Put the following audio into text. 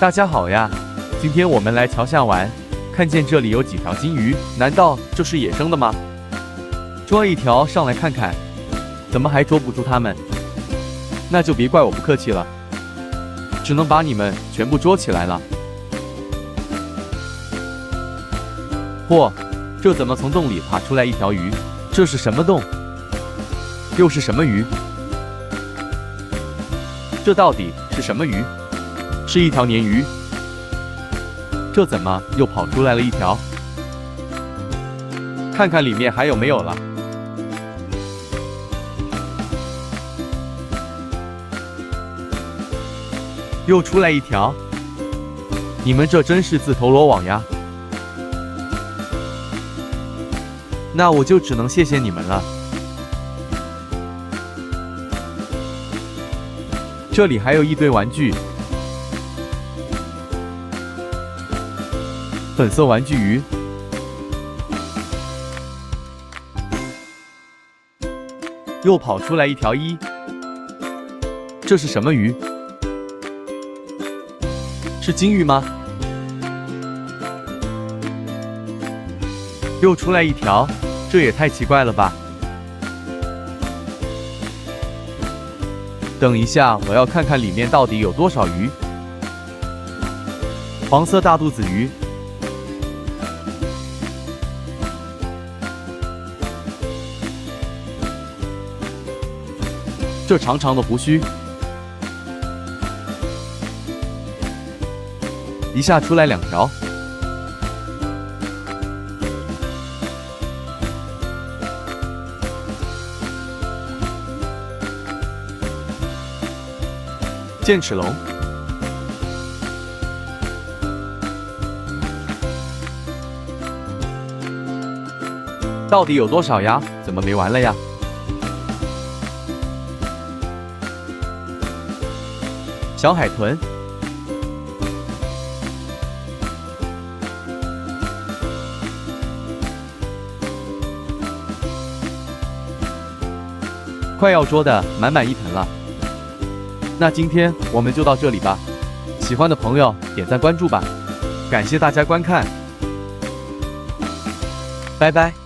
大家好呀，今天我们来桥下玩，看见这里有几条金鱼，难道这是野生的吗？捉一条上来看看，怎么还捉不住它们？那就别怪我不客气了，只能把你们全部捉起来了。嚯，这怎么从洞里爬出来一条鱼？这是什么洞？又是什么鱼？这到底是什么鱼？是一条鲶鱼。这怎么又跑出来了一条？看看里面还有没有了。又出来一条。你们这真是自投罗网呀！那我就只能谢谢你们了。这里还有一堆玩具，粉色玩具鱼，又跑出来一条一，这是什么鱼？是金鱼吗？又出来一条，这也太奇怪了吧！等一下，我要看看里面到底有多少鱼。黄色大肚子鱼，这长长的胡须，一下出来两条。剑齿龙，到底有多少呀？怎么没完了呀？小海豚，快要捉得满满一盆了。那今天我们就到这里吧，喜欢的朋友点赞关注吧，感谢大家观看，拜拜。